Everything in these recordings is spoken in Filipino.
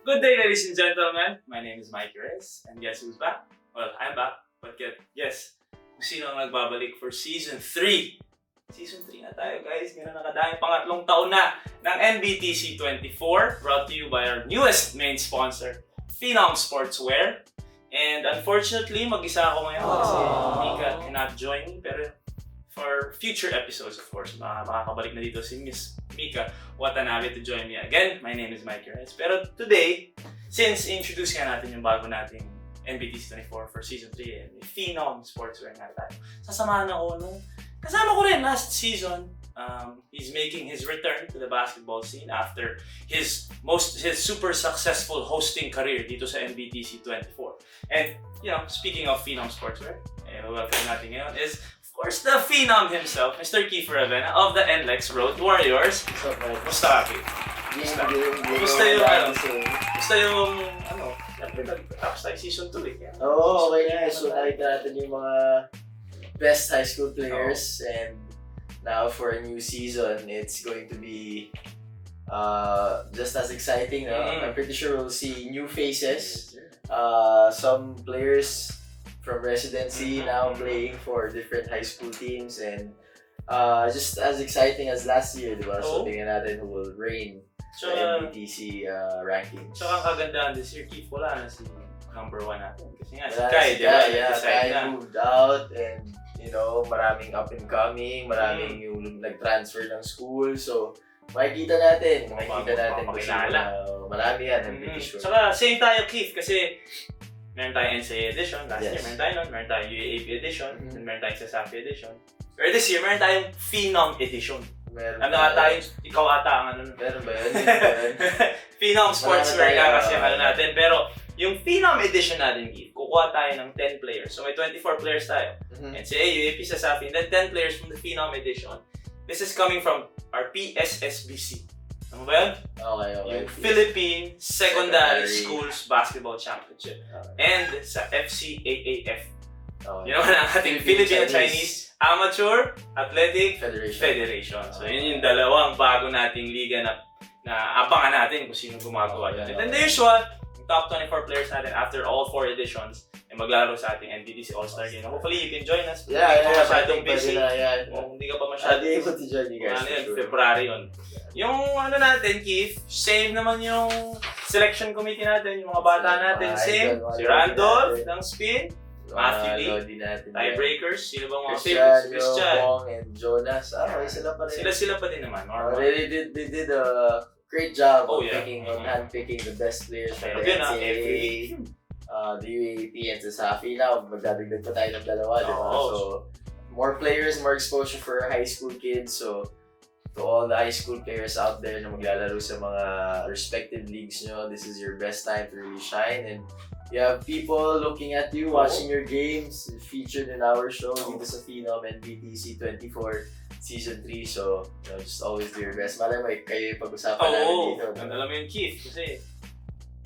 Good day, ladies and gentlemen. My name is Mikee Reyes, and guess who's back? Well, I'm back, but guess kung sino ang nagbabalik for Season 3. Season 3 na tayo, guys. Meron na kadaming pangatlong taon na ng NBTC 24, brought to you by our newest main sponsor, Phenom Sportswear. And unfortunately, mag-isa ako ngayon kasi Mika cannot join me, pero for future episodes, of course, makakabalik na dito si Miss Mika Watanabe to join me again. My name is Mikee Reyes. Pero today, since introduce nga natin yung bago nating NBTC 24 for Season 3 and Phenom Sportswear nga tayo, sasamahan ako nung kasama ko rin last season. He's making his return to the basketball scene after his super successful hosting career dito sa NBTC 24. And, you know, speaking of Phenom Sportswear, welcome natin ngayon is of course, the Phenom himself, Mr. Keith Ravena of the NLEX Road Warriors. What's up, man? Musta ka, Keith? Gusto yung, siyempre nag-tapos tayo season 2 eh. Oo, okay na. So, nakita natin yung mga best high school players and now for a new season, it's going to be just as exciting. I'm pretty sure we'll see new faces. Some players from residency now playing for different high school teams and just as exciting as last year, diba? So tingnan natin who will reign sa NBTC rankings. So ang kagandahan this year, Keith, wala na si number 1 natin. Kasi nga si Wala Kai, si diba? Kai, Kai moved out and you know, maraming up and coming, maraming yung nag-transfer ng school. So makikita natin kung sino. Marami yan, I'm pretty sure. Saka same tayo, Keith, kasi meron tayong NCAA edition, last year meron tayong UAAP edition, and meron tayong Sasafi edition. Pero this year, meron tayong Phenom edition. Ano nga tayo, ikaw ata ang ano. Meron ba yun? Phenom Sportswear nga kasi ang ano natin. Pero yung Phenom edition natin, Keith, kukuha tayo ng 10 players. So may 24 players tayo. NCAA, UAAP, Sasafi, and then 10 players from the Phenom edition. This is coming from our PSSBC. Ano ba yun? Okay. Yung Philippine Secondary Schools Basketball Championship. And sa FCAAF. You know, ang ating Philippine Chinese Amateur Athletic Federation. So yun yung dalawang bago nating liga na abangan natin kung sino gumagawa yun. And then the usual, yung top 24 players natin after all 4 editions ay maglalaro sa ating NBTC All-Star Game. Hopefully you can join us. Yeah, masyadong busy. Kung hindi ka pa masyadong able to join you guys. February yun. Yung ano natin, Keith, same naman yung selection committee natin, yung mga bata natin, same. Si Randolph ng Spin, Matthew Lee, Tiebreakers, sino bang mga favorites? Christian, Pong, and Jonas. Sila pa rin. Sila pa din naman. They did a great job of handpicking the best players from the NCAA, the UAAP, and Sasafi. Now, magdadagdag pa tayo ng dalawa, diba? So, more players, more exposure for high school kids. So, to all the high school players out there na maglalaro sa mga respective leagues nyo, this is your best time to really shine. And you have people looking at you, watching your games, featured in our show dito sa Phenom NBTC 24 Season 3. So, you know, just always do your best. Malay mo, kayo yung pag-usapan namin dito. Alam mo yun, Keith, kasi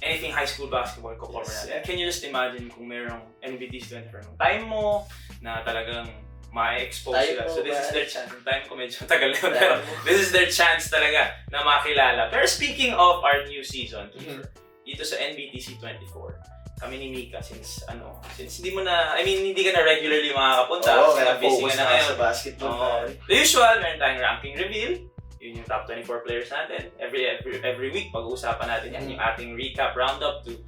anything high school basketball ko cover natin. And can you just imagine kung mayroong NBTC 24 nung time mo na talagang ma-expose sila. So this is their chance. Yung time ko medyo tagal yun, pero this is their chance talaga na makilala. Pero speaking of our new season, dito sa NBTC 24, kami ni Mika, since hindi mo na, hindi ka na regularly makakapunta, kasi busy ka na ngayon. Sa basketball. The usual, meron tayong ranking reveal. Yun yung top 24 players natin. Every week, pag-uusapan natin yan. Yung ating recap roundup to,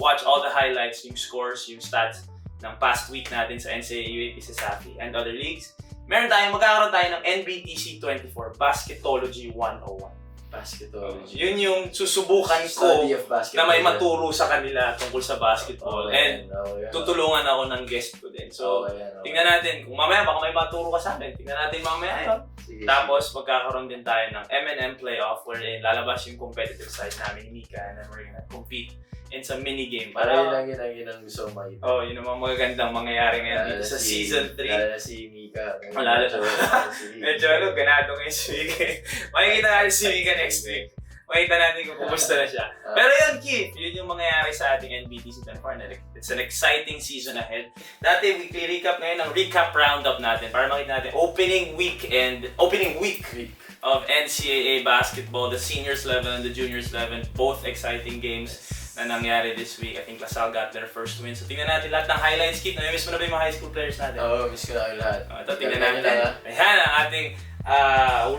watch all the highlights, yung scores, yung stats ng past week natin sa NCAA, UAP, Sasafi, and other leagues. Magkakaroon tayo ng NBTC 24 Basketology 101. Basketology. Yun yung susubukan ko na may maturo sa kanila tungkol sa basketball. And tutulungan ako ng guest ko din. So, tingnan natin. Kung mamaya baka may maturo ka sa amin, tingnan natin mamaya yun. Tapos, magkakaroon din tayo ng M&M playoff wherein lalabas yung competitive side namin ni Mika and then we're gonna compete in some mini-game. Para yun ang gusto ko makita. Yun ang mga magagandang mangyayari ngayon dito sa Season 3. Lalo na si Mika. Medyo ganado ngayon si Mika. Makikita natin si Mika next week. Makikita natin kung kumusta na siya. Pero yun, Keith, yun yung mangyayari sa ating NBTC 24. It's an exciting season ahead. Dati, weekly recap ngayon, ang recap roundup natin para makita natin opening week. of NCAA basketball, the seniors level and the juniors level, both exciting games na nangyari this week. I think LaSalle got their first win. So tingnan natin lahat ng highlights. Kit, namimiss mo na ba yung mga high school players natin? Oo, miss ko na yung lahat. Ito, tingnan natin. Ayan ang ating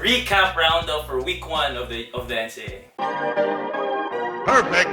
recap roundup for week 1 of the NCAA. Perfect.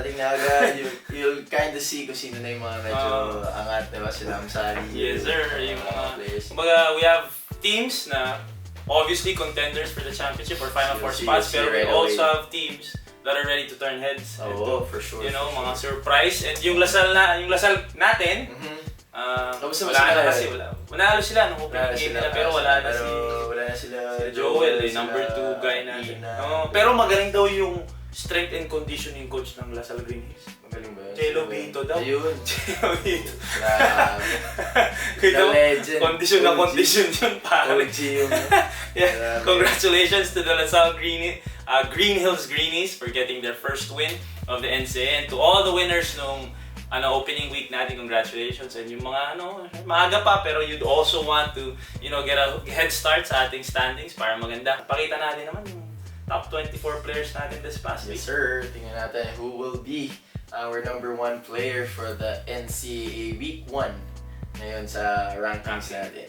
Starting na agad, you'll kind of see kung sino na yung mga medyo angat, diba? Sila Amsari. Yes, sir. Yung mga players. Kumbaga, we have teams na obviously contenders for the championship or Final Four spots, pero we also have teams that are ready to turn heads. Oh, for sure. You know, mga surprise. And yung Lasal natin, manalo sila nung opening game nila, pero wala na sila Joel, number 2 guy natin. Pero magaling daw yung strength and conditioning coach ng Lasal Green Hills. Magaling ba yun? Chelo Vito daw. Ayun. Vito. Grabe. The legend. Condition na OG. condition yun, pare. OG yung... Yeah. Congratulations to the Lasal Green Hills Greenies for getting their first win of the NCAA, and to all the winners nung opening week natin, congratulations. And yung mga maaga pa pero you'd also want to, get a head start sa ating standings para maganda. Pakita natin naman yung top 24 players natin this past week. Yes, sir. Tingnan natin who will be our number 1 player for the NCAA Week 1 ngayon sa rankings natin.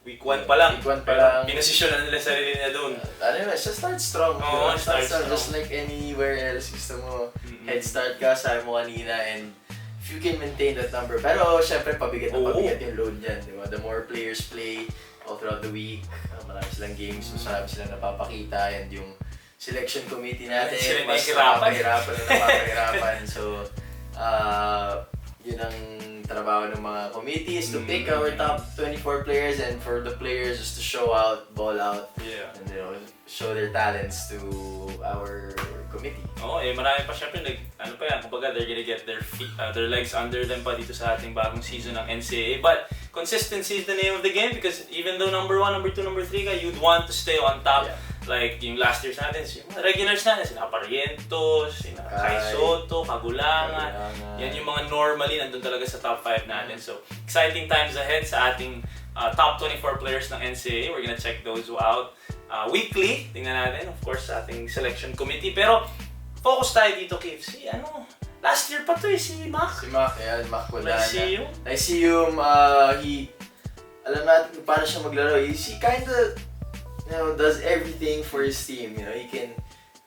Week 1 pa lang. Pinosisyon na nila sarili nila doon. Siya start strong. Start strong. Just like anywhere else. Gusto mo, head start ka, sabi mo kanina, and if you can maintain that number. Pero syempre, pabigat yung load niyan. Diba? The more players play all throughout the week, marami silang games, marami silang napapakita, and yung selection committee natin, mas napapahirapan. So, yun ang trabaho ng mga committees to pick our top 24 players, and for the players just to show out, ball out, and show their talents to our committee. Marami pa syempre, kumbaga they're gonna get their legs under them pa dito sa ating bagong season ng NCAA. But consistency is the name of the game, because even though number 1, number 2, number 3 ka, you'd want to stay on top. Like yung last year's natin, yung regulars natin, sina Parientos, sina Kai Soto, Kagulangan. Yan yung mga normally nandun talaga sa top 5 natin. So, exciting times ahead sa ating top 24 players ng NCAA. We're gonna check those out weekly. Tingnan natin, of course, sa ating selection committee. Pero, focus tayo dito, Kev. Last year pa to si Mac. Si Mac, Mac Wadana. I see him, alam natin kung paano siya maglaro. He kinda, does everything for his team. He can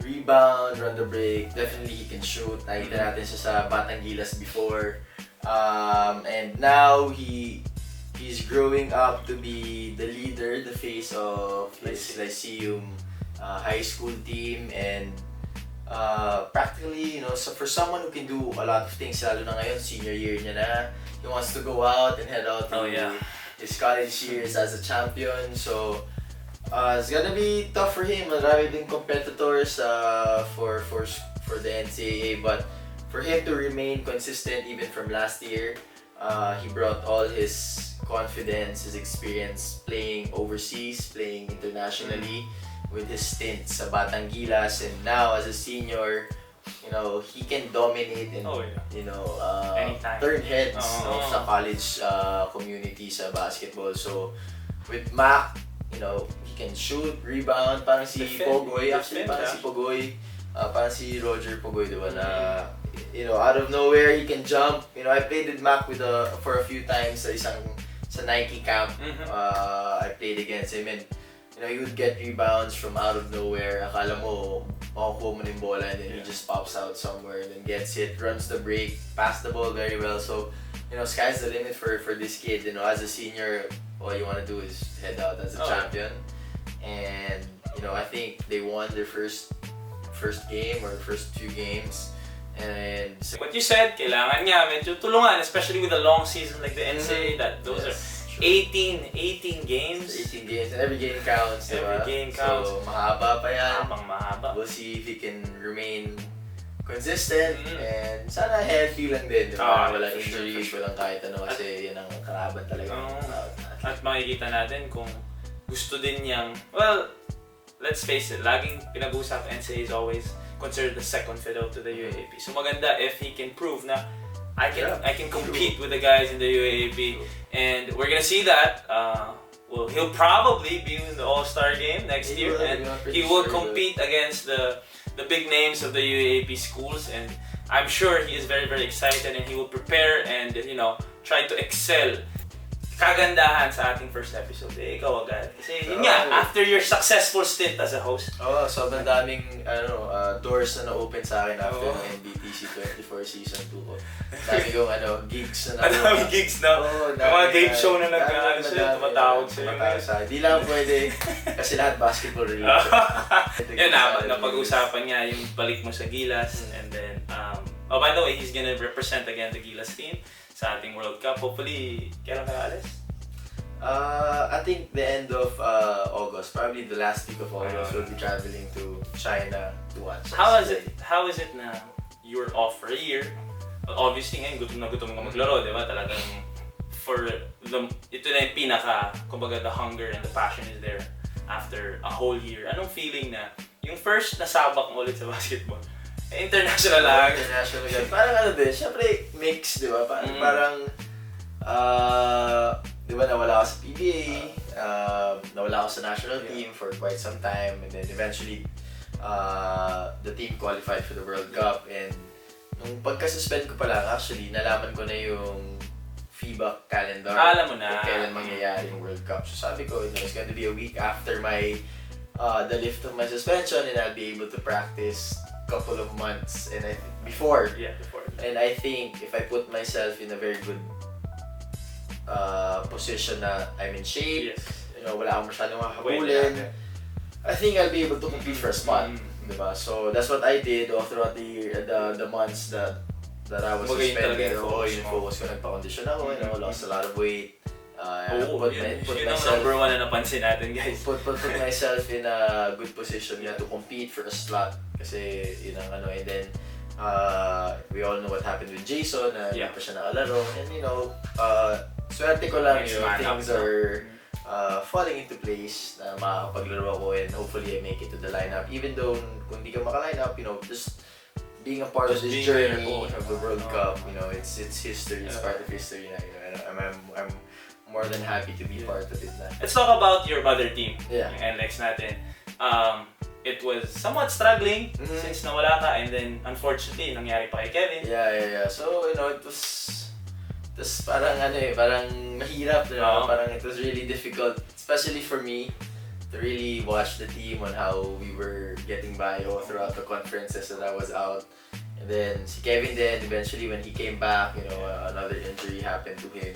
rebound, run the break. Definitely he can shoot. Nakita natin siya sa Batangilas before. And now he's growing up to be the leader, the face of Lyceum high school team, and practically, so for someone who can do a lot of things, lalo na ngayon, senior year niya na, he wants to go out and head out to his college years as a champion. So it's gonna be tough for him. Marami din competitors for the NCAA, but for him to remain consistent even from last year, he brought all his confidence, his experience playing overseas, playing internationally with his stints sa Batangilas, and now as a senior, he can dominate and turn heads sa college community sa basketball. So with Mac, he can shoot, rebound, parang si Pogoy, parang si Roger Pogoy, diba, na, out of nowhere, he can jump. I played with Mac for a few times sa Nike camp. I played against him, and, he would get rebounds from out of nowhere. Akala mo, makukuha mo na yung bola, and then he just pops out somewhere, and then gets it, runs the break, pass the ball very well. So, sky's the limit for this kid. As a senior, all you want to do is head out as a champion. And I think they won their first game or first 2 games. And what you said, kailangan nga medyo tulungan, especially with a long season like the NCAA. Those are 18 games. 18 games, and every game counts. Every game counts. So mahaba pa yan. Mahaba. We'll see if he can remain consistent, and sana healthy lang din, diba? Walang injuries, walang kahit ano, kasi yan ang karaban talaga. At makikita natin kung gusto din niyang, let's face it, laging pinag-uusap NCAA is always considered the second fiddle to the UAAP. So maganda if he can prove na I can compete with the guys in the UAAP, and we're gonna see that. Well, he'll probably be in the All-Star game next year, and he will compete against the big names of the UAAP schools, and I'm sure he is very, very excited, and he will prepare and try to excel. Kagandahan sa ating first episode, ikaw agad. Kasi yun nga, after your successful stint as a host. Sobrang daming doors na na-open sa akin after ng NBTC 24 Season 2 ko. Dami kong gigs na nakuha. Dami gigs na. Mga game show na tumatawag sa'yo. Di lang pwede, kasi lahat basketball related. Yan na, napag-usapan niya yung balik mo sa Gilas. And then, by the way, he's gonna represent again the Gilas team sa ating World Cup. Hopefully, kailan ka alis? I think the end of August, probably the last week of August, we'll be traveling to China to watch. How is it na you're off for a year? Obviously ngayon, gutom na maglaro, di ba? Talagang ito na yung pinaka, kumbaga the hunger and the passion is there after a whole year. Anong feeling na yung first nasabak mo ulit sa basketball? International lang. International lang. Parang syempre mix, di ba? Parang di ba, nawala ako sa PBA, nawala ako sa national team for quite some time, and then eventually the team qualified for the World Cup, and nung pagka-suspend ko pa lang, actually, nalaman ko na yung FIBA calendar. Alam mo na. Kung kailan mangyayari yung World Cup. So sabi ko, it's going to be a week after the lift of my suspension, and I'll be able to practice couple of months and before. And I think if I put myself in a very good position na I'm in shape, wala akong masyadong makahabulin, I think I'll be able to compete for a spot. Diba? So that's what I did all throughout the months that I was suspended. Yung focus ko, nagpa-condition ako, lost a lot of weight. Put myself, number one na napansin natin, guys. Put myself in a good position to compete for a slot. Kasi yun ang and then we all know what happened with Jason, hindi pa siya nakalaro. And swerte ko lang, things are falling into place na makakapaglaro ako, and hopefully I make it to the lineup. Even though kung hindi ka maka-line up, just being a part of this journey of the World Cup, it's history, it's part of history na, I'm more than happy to be part of it na. Let's talk about your other team, yung NLEX natin. It was somewhat struggling since nawala ka, and then unfortunately, nangyari pa kay Kevin. Yeah. So, it was parang parang mahirap, parang it was really difficult, especially for me, to really watch the team on how we were getting by all throughout the conferences that I was out. And then si Kevin then, eventually when he came back, another injury happened to him.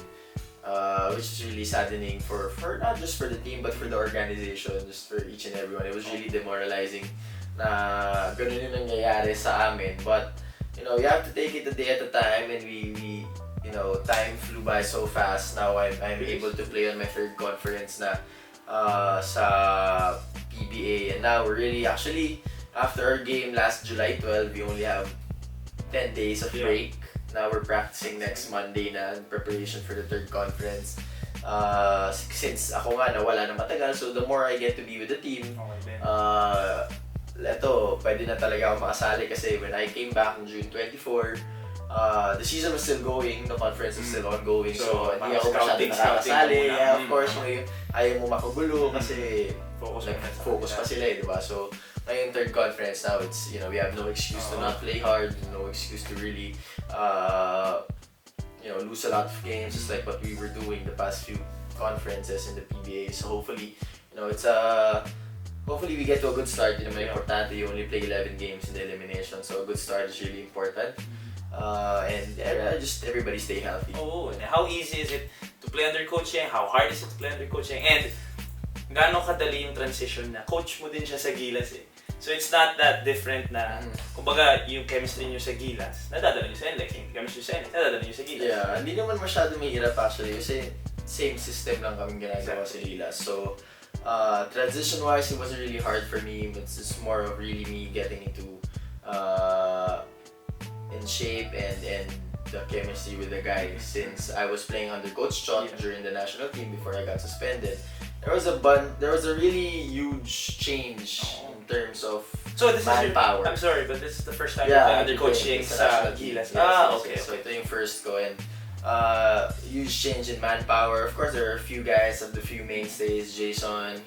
Which is really saddening for not just for the team but for the organization, just for each and everyone. It was really demoralizing na ganun yung nangyayari sa amin. But you have to take it a day at a time, and we time flew by so fast. Now I'm able to play on my third conference na sa PBA, and now we're really actually after our game last July 12, we only have 10 days of break. Now we're practicing next Monday na in preparation for the third conference. Since ako nga nawala na matagal, so the more I get to be with the team, pwede na talaga ako makasali, kasi when I came back on June 24, the season was still going, the conference was still ongoing, so hindi ako masyadong nakakasali. Of course, ayaw mo makagulo kasi focus pa sila, diba? So ngayon third conference now, it's we have no excuse to not play hard, no excuse to really lose a lot of games, just like what we were doing the past few conferences in the PBA. So hopefully hopefully we get to a good start. Importante, you only play 11 games in the elimination, so a good start is really important. And just everybody stay healthy. And how easy is it to play under coaching? How hard is it to play under coaching? And gaano kadali yung transition na coach mo din siya sa Gilas eh. So it's not that different na, kumbaga, yung chemistry nyo sa Gilas, nadadala nyo sa NLEX, yung chemistry sa NLEX, nadadala nyo sa Gilas. Yeah, hindi naman masyado may hirap actually, kasi same system lang kami ginagawa sa Gilas. So, transition-wise, it wasn't really hard for me. It's just more of really me getting into in shape and the chemistry with the guys. Since I was playing under Coach Chot during the national team before I got suspended, there was a really huge change in terms of So this manpower. I'm sorry, but this is the first time you're under coaching sa Gilas. Okay. So ito yung first ko, and huge change in manpower. Of course, there are a few guys of the few mainstays, Jason,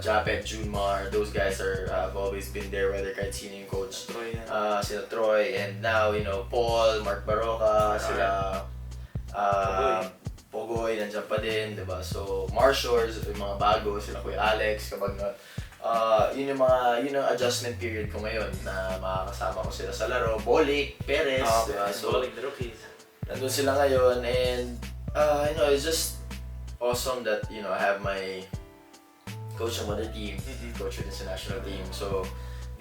Japet, Junmar. Those guys have always been there, whether kahit sino yung coach. Sila Troy, and now, Paul, Mark Baroka, sila Pogoy, nandiyan pa din, diba? So, Marshors, yung mga bago, sila Kuya Alex, kapag yun yung adjustment period ko ngayon na makakasama ko sila sa laro. Bolik, Perez, diba? So, Bolik, the rookies. Nandun sila ngayon, and it's just awesome that, I have my coach ng other team, coach din sa national team. So,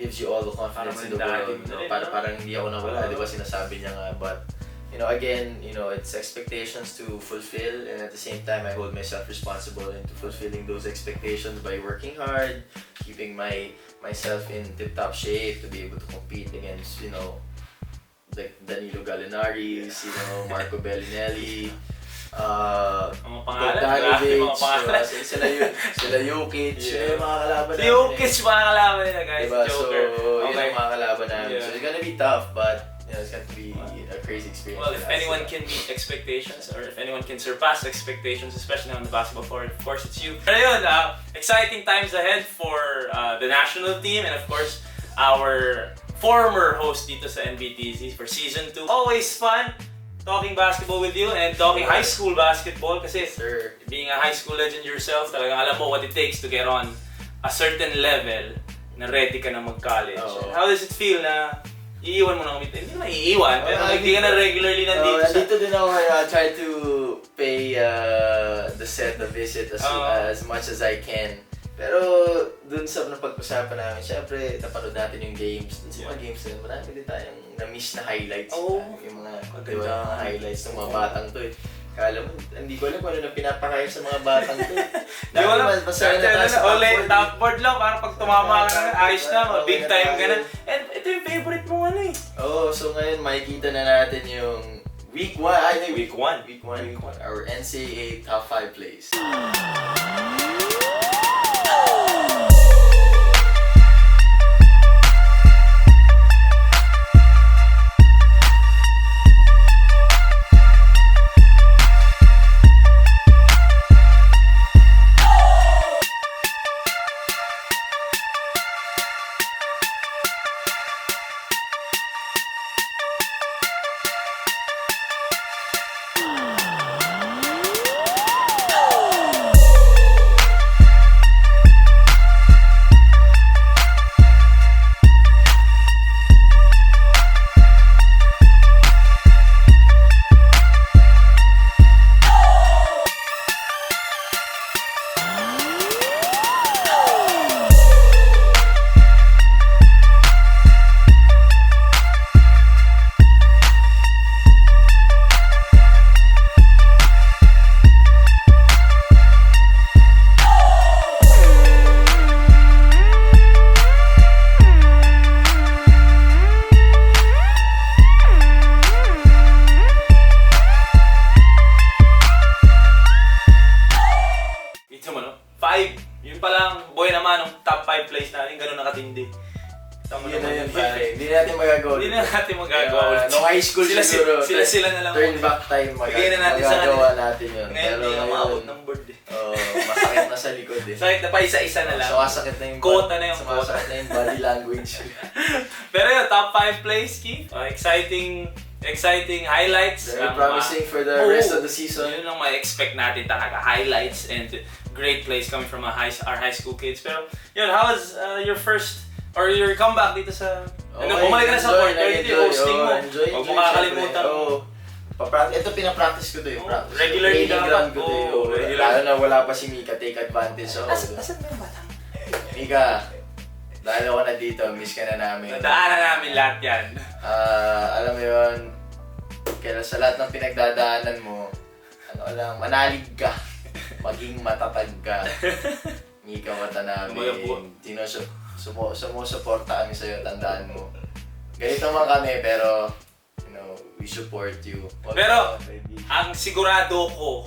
gives you all the confidence in the world. Parang hindi ako nawala, diba? Sinasabi niya nga, but again, it's expectations to fulfill, and at the same time, I hold myself responsible into fulfilling those expectations by working hard, keeping myself in tip-top shape to be able to compete against, like Danilo Galinaris, Marco Bellinelli, Bogdanovic, sila Jokic, yung mga kalaban namin. Jokic, mga kalaban nila, guys. Diba? Joker. So, yun ang mga kalaban namin. So, it's gonna be tough, but it's going to be a crazy experience. Well, if anyone can meet expectations, or if anyone can surpass expectations, especially on the basketball court, of course it's you. Pero yun, exciting times ahead for the national team, and of course, our former host dito sa NBTC for Season 2. Always fun talking basketball with you and talking high school basketball kasi being a high school legend yourself, talagang alam mo what it takes to get on a certain level na ready ka na mag-college. How does it feel na iiwan mo na kami? Hindi naman iiwan, pero hindi ka na regularly nandito. Nandito din ako ngayon. Try to pay the visit as much as I can. Pero dun sa napag-usapan namin, syempre napanood natin yung games. Dun sa mga games na marami din tayong na-miss na highlights. Yung mga highlights ng mga batang to eh. Kala mo, hindi ko alam kung ano na pinapakain sa mga batang to eh. Di ko alam, top board lang, parang pag tumama ka na, ayos na, big time ka na. And ito yung favorite mo eh. So ngayon makikita na natin yung Week 1, our NCAA top 5 plays. nakatindi. Yun na yun pare, hindi natin magagawa. No high school siguro, sila na lang. Turn back time magagawa natin yun. Ngayon hindi nga maabot ng board eh. Masakit na sa likod eh. Sakit na pa isa-isa na lang. Sumasakit na yung quota na yung sumasakit na yung body language. Pero yun, top 5 plays, Keith. Exciting highlights. Very promising for the rest of the season. Yun ang ma-expect natin talaga. Highlights and great plays coming from our high school kids. Pero yun, how was your first or your comeback dito sa... bumalik ka na sa court, dito yung hosting mo. Huwag mo kakalimutan. Ito pinapractice ko to yung practice. Regularly dapat. Lalo na wala pa si Mika, take advantage. Asan ba yung batang? Mika, dahil ako na dito, miss ka na namin. Nadaanan namin lahat yan. Alam mo yun, kaya sa lahat ng pinagdadaanan mo, manalig ka, maging matatag ka. Mika Watanabe, sumusuporta kami sa'yo, tandaan mo. Ganito man kami, pero we support you. Pero, ang sigurado ko,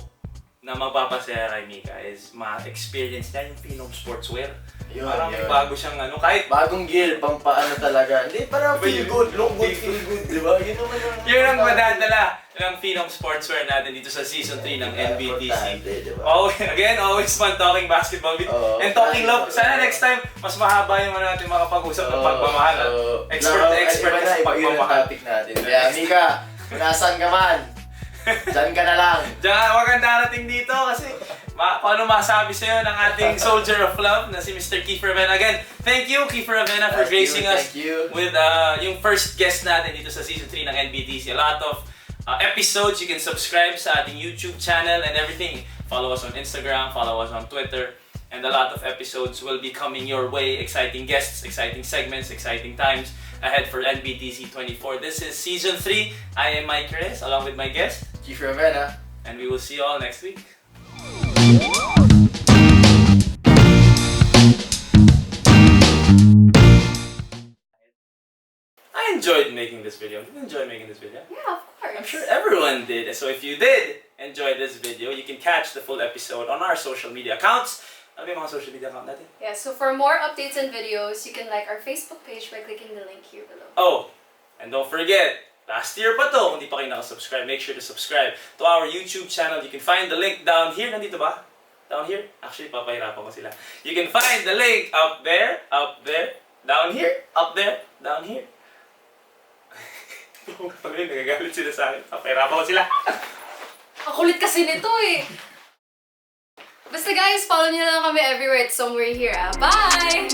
na mapapasaya kay Mika is ma-experience niya yung Phenom Sportswear. Yun, Parang may bago siyang kahit bagong gear, pampaano talaga. Hindi, parang feel good, look good, feel good, di ba? Yun naman yung... Yun ang madadala ng Phenom Sportswear natin dito sa Season 3 ng NBTC. Diba? Again, always fun talking basketball and talking love. Sana next time, mas mahaba yung natin makapag-usap ng pagmamahal. Expert na sa pagmamahal. Topic natin. Kaya Mika, kung nasan ka man, dyan ka na lang. Diyan, huwag kang darating dito kasi kung ano masabi sa'yo ng ating soldier of love na si Mr. Kiefer Avena. Again, thank you Kiefer Avena for gracing us with yung first guest natin dito sa Season 3 ng NBTC. A lot of episodes. You can subscribe sa ating YouTube channel and everything. Follow us on Instagram, follow us on Twitter. And a lot of episodes will be coming your way. Exciting guests, exciting segments, exciting times ahead for NBTC 24. This is Season 3. I am Mikee Reyes along with my guest, Kiefer Avena. and we will see you all next week. I enjoyed making this video. Did you enjoy making this video? Yeah, of course. I'm sure everyone did. So if you did enjoy this video, you can catch the full episode on our social media accounts. Ano ba yung mga social media account natin? Yeah, so for more updates and videos, you can like our Facebook page by clicking the link here below. Oh, and don't forget, last year pa to, kung di pa kayo nakasubscribe, make sure to subscribe to our YouTube channel. You can find the link down here. Nandito ba? Down here? Actually, papahirapan ko sila. You can find the link up there, down here, up there, down here. Nagagalit sila sa akin. Papahirapan ko sila. Ang kulit kasi nito eh! Basta guys, follow nyo lang kami everywhere. It's somewhere here. Bye!